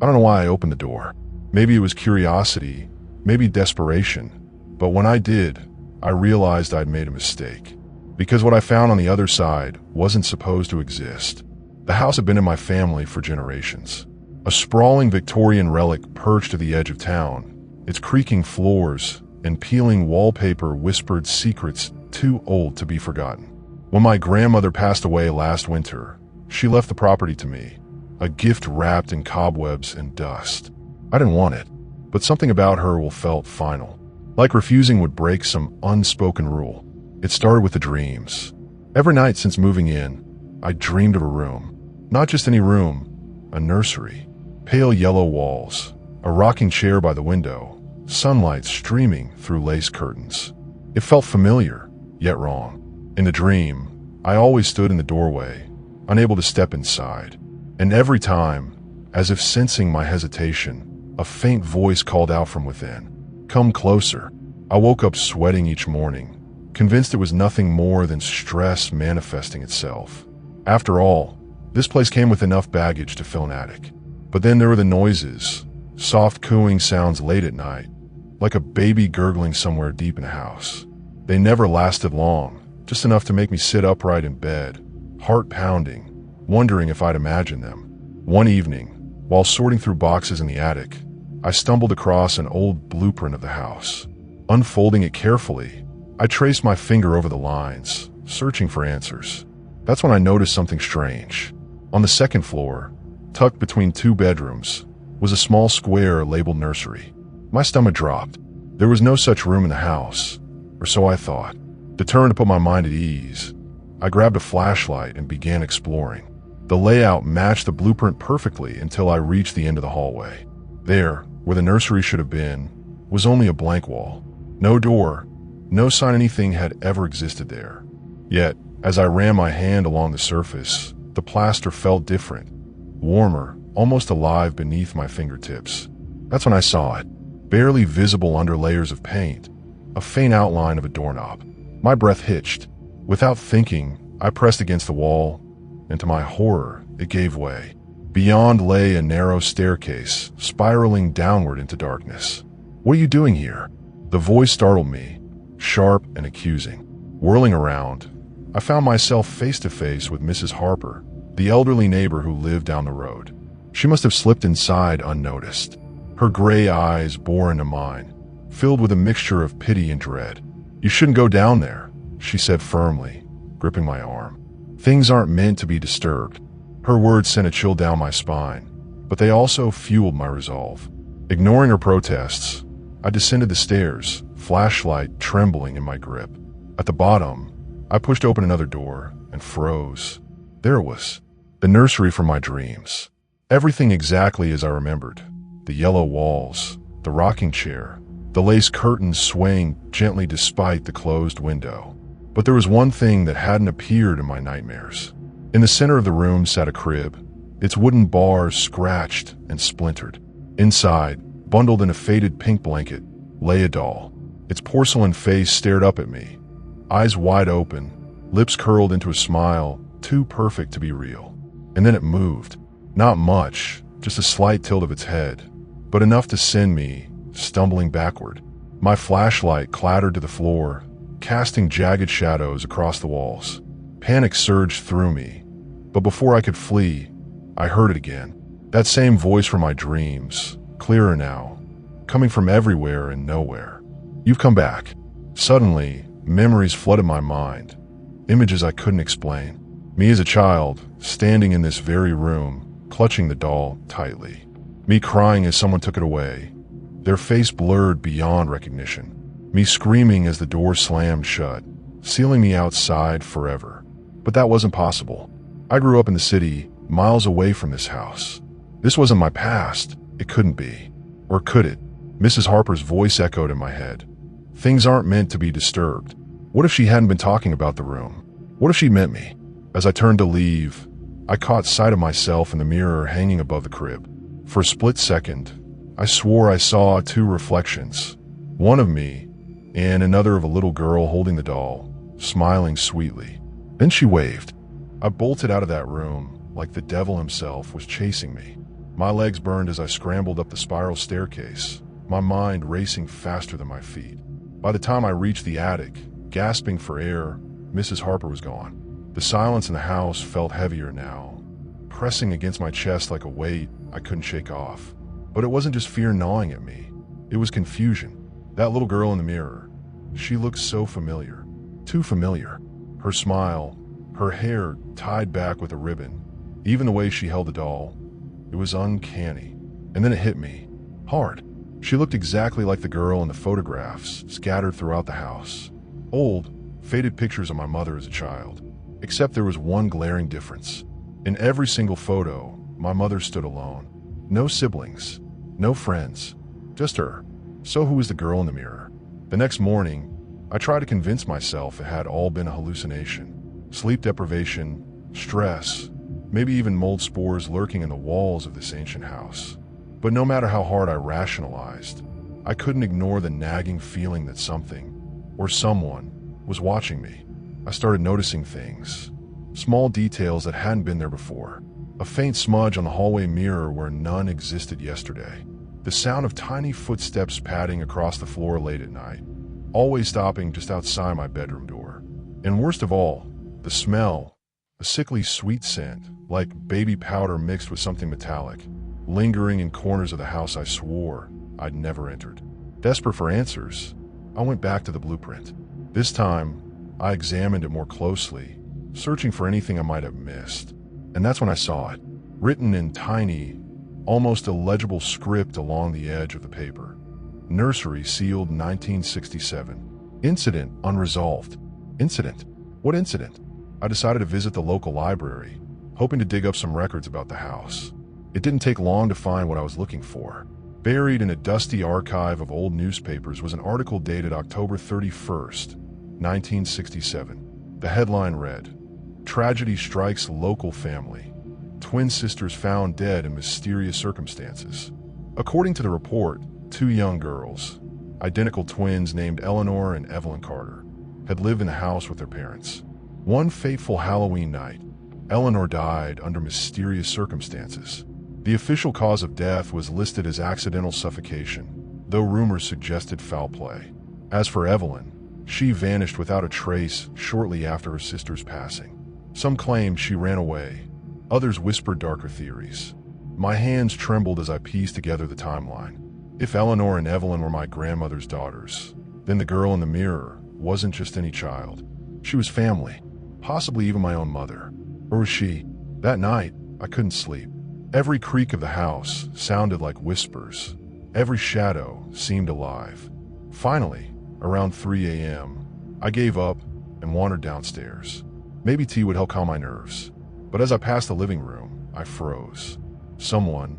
I don't know why I opened the door. Maybe it was curiosity, maybe desperation. But when I did, I realized I'd made a mistake. Because what I found on the other side wasn't supposed to exist. The house had been in my family for generations. A sprawling Victorian relic perched to the edge of town. Its creaking floors and peeling wallpaper whispered secrets too old to be forgotten. When my grandmother passed away last winter, she left the property to me, a gift wrapped in cobwebs and dust. I didn't want it, but something about her felt final. Like refusing would break some unspoken rule. It started with the dreams. Every night since moving in, I dreamed of a room. Not just any room, a nursery. Pale yellow walls, a rocking chair by the window, sunlight streaming through lace curtains. It felt familiar, yet wrong. In the dream, I always stood in the doorway, unable to step inside. And every time, as if sensing my hesitation, a faint voice called out from within, "Come closer." I woke up sweating each morning, convinced it was nothing more than stress manifesting itself. After all, this place came with enough baggage to fill an attic. But then there were the noises, soft cooing sounds late at night, like a baby gurgling somewhere deep in the house. They never lasted long, just enough to make me sit upright in bed, heart pounding, wondering if I'd imagined them. One evening, while sorting through boxes in the attic, I stumbled across an old blueprint of the house. Unfolding it carefully, I traced my finger over the lines, searching for answers. That's when I noticed something strange. On the second floor, tucked between two bedrooms, was a small square labeled nursery. My stomach dropped. There was no such room in the house, or so I thought. Determined to put my mind at ease, I grabbed a flashlight and began exploring. The layout matched the blueprint perfectly until I reached the end of the hallway. There, where the nursery should have been, was only a blank wall. No door, no sign anything had ever existed there. Yet, as I ran my hand along the surface, the plaster felt different, warmer, almost alive beneath my fingertips. That's when I saw it, barely visible under layers of paint, a faint outline of a doorknob. My breath hitched. Without thinking, I pressed against the wall, and to my horror, it gave way. Beyond lay a narrow staircase, spiraling downward into darkness. "What are you doing here?" The voice startled me, sharp and accusing. Whirling around, I found myself face to face with Mrs. Harper, the elderly neighbor who lived down the road. She must have slipped inside unnoticed. Her gray eyes bore into mine, filled with a mixture of pity and dread. "You shouldn't go down there," she said firmly, gripping my arm. "Things aren't meant to be disturbed." Her words sent a chill down my spine, but they also fueled my resolve. Ignoring her protests, I descended the stairs, flashlight trembling in my grip. At the bottom, I pushed open another door and froze. There it was, the nursery from my dreams. Everything exactly as I remembered. The yellow walls, the rocking chair, the lace curtains swaying gently despite the closed window. But there was one thing that hadn't appeared in my nightmares. In the center of the room sat a crib, its wooden bars scratched and splintered. Inside, bundled in a faded pink blanket, lay a doll. Its porcelain face stared up at me, eyes wide open, lips curled into a smile too perfect to be real. And then it moved. Not much, just a slight tilt of its head, but enough to send me stumbling backward. My flashlight clattered to the floor, casting jagged shadows across the walls. Panic surged through me, but before I could flee, I heard it again. That same voice from my dreams, clearer now, coming from everywhere and nowhere. "You've come back." Suddenly, memories flooded my mind, images I couldn't explain. Me as a child, standing in this very room, clutching the doll tightly. Me crying as someone took it away, their face blurred beyond recognition. Me screaming as the door slammed shut, sealing me outside forever. But that wasn't possible. I grew up in the city, miles away from this house. This wasn't my past. It couldn't be. Or could it? Mrs. Harper's voice echoed in my head. Things aren't meant to be disturbed. What if she hadn't been talking about the room? What if she meant me? As I turned to leave, I caught sight of myself in the mirror hanging above the crib. For a split second, I swore I saw two reflections. One of me, and another of a little girl holding the doll, smiling sweetly. Then she waved. I bolted out of that room like the devil himself was chasing me. My legs burned as I scrambled up the spiral staircase, my mind racing faster than my feet. By the time I reached the attic, gasping for air, Mrs. Harper was gone. The silence in the house felt heavier now, pressing against my chest like a weight I couldn't shake off. But it wasn't just fear gnawing at me. It was confusion. That little girl in the mirror, she looked so familiar. Too familiar. Her smile, her hair tied back with a ribbon, even the way she held the doll. It was uncanny. And then it hit me. Hard. She looked exactly like the girl in the photographs scattered throughout the house. Old, faded pictures of my mother as a child. Except there was one glaring difference. In every single photo, my mother stood alone. No siblings, no friends, just her. So who was the girl in the mirror? The next morning, I tried to convince myself it had all been a hallucination. Sleep deprivation, stress, maybe even mold spores lurking in the walls of this ancient house. But no matter how hard I rationalized, I couldn't ignore the nagging feeling that something, or someone, was watching me. I started noticing things, small details that hadn't been there before. A faint smudge on the hallway mirror where none existed yesterday. The sound of tiny footsteps padding across the floor late at night, always stopping just outside my bedroom door. And worst of all, the smell, a sickly sweet scent, like baby powder mixed with something metallic, lingering in corners of the house I swore I'd never entered. Desperate for answers, I went back to the blueprint. This time, I examined it more closely, searching for anything I might have missed. And that's when I saw it, written in tiny, almost illegible script along the edge of the paper. Nursery, sealed 1967. Incident unresolved. Incident? What incident? I decided to visit the local library, hoping to dig up some records about the house. It didn't take long to find what I was looking for. Buried in a dusty archive of old newspapers was an article dated October 31st, 1967. The headline read, "Tragedy strikes local family. Twin sisters found dead in mysterious circumstances." According to the report, two young girls, identical twins named Eleanor and Evelyn Carter, had lived in the house with their parents. One fateful Halloween night, Eleanor died under mysterious circumstances. The official cause of death was listed as accidental suffocation, though rumors suggested foul play. As for Evelyn, she vanished without a trace shortly after her sister's passing. Some claimed she ran away. Others whispered darker theories. My hands trembled as I pieced together the timeline. If Eleanor and Evelyn were my grandmother's daughters, then the girl in the mirror wasn't just any child. She was family, possibly even my own mother. Or was she? That night, I couldn't sleep. Every creak of the house sounded like whispers. Every shadow seemed alive. Finally, around 3 a.m., I gave up and wandered downstairs. Maybe tea would help calm my nerves. But as I passed the living room, I froze. Someone,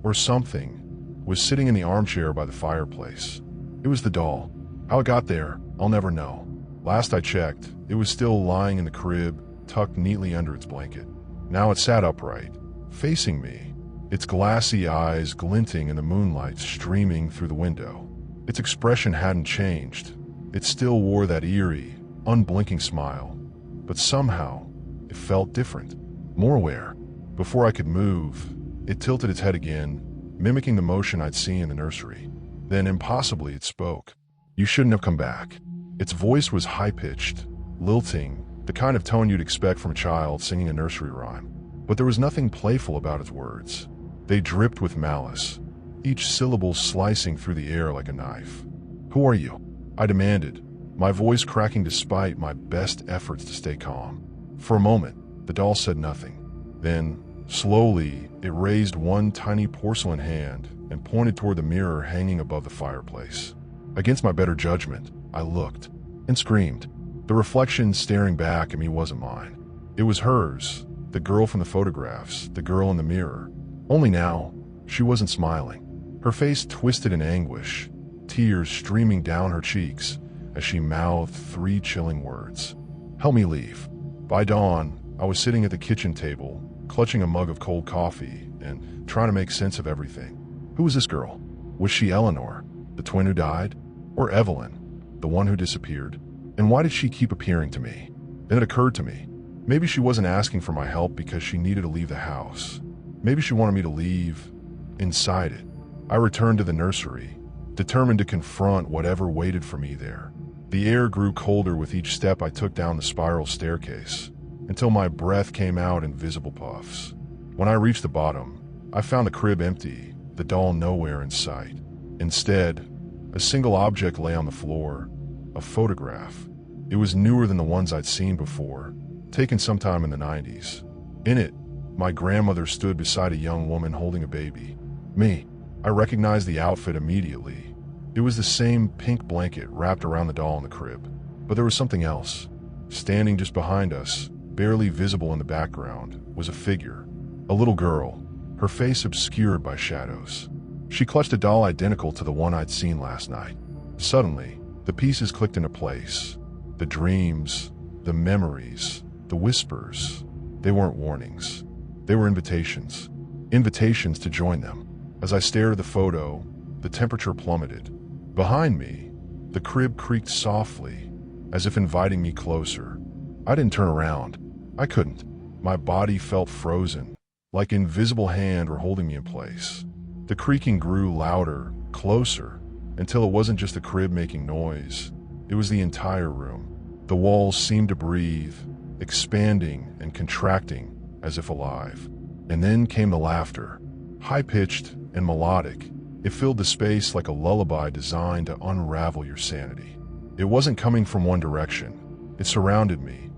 or something, was sitting in the armchair by the fireplace. It was the doll. How it got there, I'll never know. Last I checked, it was still lying in the crib, tucked neatly under its blanket. Now it sat upright, facing me, its glassy eyes glinting in the moonlight streaming through the window. Its expression hadn't changed. It still wore that eerie, unblinking smile. But somehow, it felt different, more aware. Before I could move, it tilted its head again, mimicking the motion I'd seen in the nursery. Then, impossibly, it spoke. "You shouldn't have come back." Its voice was high-pitched, lilting, the kind of tone you'd expect from a child singing a nursery rhyme. But there was nothing playful about its words. They dripped with malice, each syllable slicing through the air like a knife. "Who are you?" I demanded, my voice cracking despite my best efforts to stay calm. For a moment, the doll said nothing. Then, slowly, it raised one tiny porcelain hand and pointed toward the mirror hanging above the fireplace. Against my better judgment, I looked and screamed. The reflection staring back at me wasn't mine. It was hers, the girl from the photographs, the girl in the mirror. Only now, she wasn't smiling. Her face twisted in anguish, tears streaming down her cheeks as she mouthed three chilling words. "Help me leave." By dawn, I was sitting at the kitchen table, clutching a mug of cold coffee and trying to make sense of everything. Who was this girl? Was she Eleanor, the twin who died? Or Evelyn, the one who disappeared? And why did she keep appearing to me? Then it occurred to me, maybe she wasn't asking for my help because she needed to leave the house. Maybe she wanted me to leave inside it. I returned to the nursery, determined to confront whatever waited for me there. The air grew colder with each step I took down the spiral staircase, until my breath came out in visible puffs. When I reached the bottom, I found the crib empty, the doll nowhere in sight. Instead, a single object lay on the floor, a photograph. It was newer than the ones I'd seen before, taken sometime in the 90s. In it, my grandmother stood beside a young woman holding a baby. Me. I recognized the outfit immediately. It was the same pink blanket wrapped around the doll in the crib. But there was something else. Standing just behind us, barely visible in the background, was a figure. A little girl, her face obscured by shadows. She clutched a doll identical to the one I'd seen last night. Suddenly, the pieces clicked into place. The dreams, the memories, the whispers. They weren't warnings. They were invitations. Invitations to join them. As I stared at the photo, the temperature plummeted. Behind me, the crib creaked softly, as if inviting me closer. I didn't turn around. I couldn't. My body felt frozen, like an invisible hand were holding me in place. The creaking grew louder, closer, until it wasn't just the crib making noise. It was the entire room. The walls seemed to breathe, expanding and contracting as if alive. And then came the laughter, high-pitched and melodic. It filled the space like a lullaby designed to unravel your sanity. It wasn't coming from one direction. It surrounded me,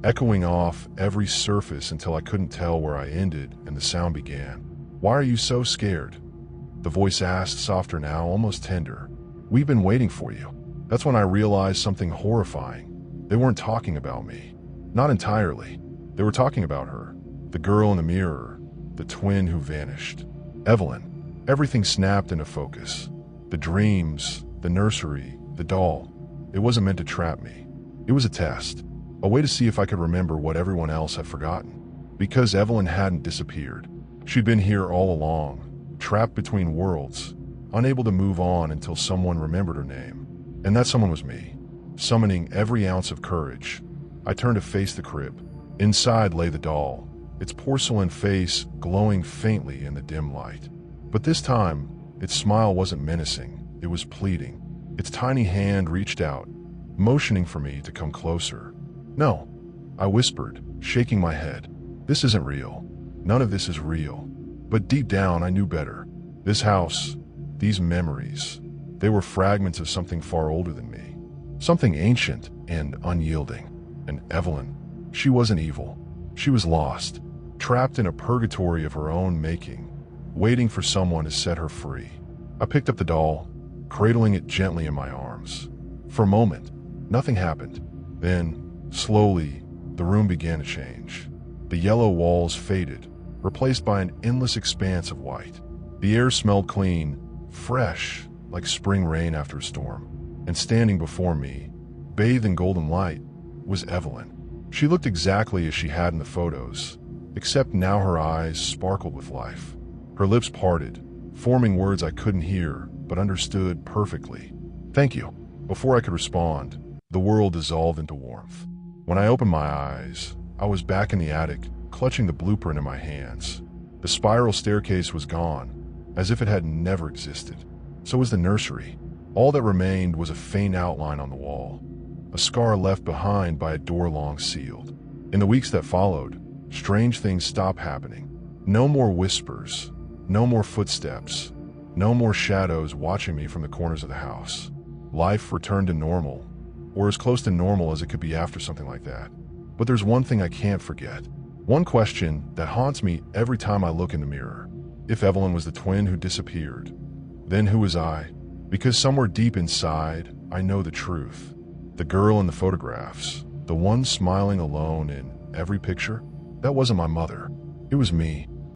echoing off every surface until I couldn't tell where I ended and the sound began. "Why are you so scared?" The voice asked, softer now, almost tender. "We've been waiting for you." That's when I realized something horrifying. They weren't talking about me. Not entirely. They were talking about her. The girl in the mirror. The twin who vanished. Evelyn. Everything snapped into focus. The dreams, the nursery, the doll. It wasn't meant to trap me. It was a test. A way to see if I could remember what everyone else had forgotten. Because Evelyn hadn't disappeared. She'd been here all along, trapped between worlds, unable to move on until someone remembered her name. And that someone was me. Summoning every ounce of courage, I turned to face the crib. Inside lay the doll, its porcelain face glowing faintly in the dim light. But this time, its smile wasn't menacing, it was pleading. Its tiny hand reached out, motioning for me to come closer. "No," I whispered, shaking my head. "This isn't real. None of this is real." But deep down, I knew better. This house, these memories, they were fragments of something far older than me. Something ancient and unyielding. And Evelyn, she wasn't evil. She was lost, trapped in a purgatory of her own making, waiting for someone to set her free. I picked up the doll, cradling it gently in my arms. For a moment, nothing happened. Then, slowly, the room began to change. The yellow walls faded, replaced by an endless expanse of white. The air smelled clean, fresh, like spring rain after a storm. And standing before me, bathed in golden light, was Evelyn. She looked exactly as she had in the photos, except now her eyes sparkled with life. Her lips parted, forming words I couldn't hear, but understood perfectly. "Thank you." Before I could respond, the world dissolved into warmth. When I opened my eyes, I was back in the attic, clutching the blueprint in my hands. The spiral staircase was gone, as if it had never existed. So was the nursery. All that remained was a faint outline on the wall, a scar left behind by a door long sealed. In the weeks that followed, strange things stopped happening. No more whispers, no more footsteps, no more shadows watching me from the corners of the house. Life returned to normal, or as close to normal as it could be after something like that. But there's one thing I can't forget. One question that haunts me every time I look in the mirror. If Evelyn was the twin who disappeared, then who was I? Because somewhere deep inside, I know the truth. The girl in the photographs, the one smiling alone in every picture, that wasn't my mother. It was me.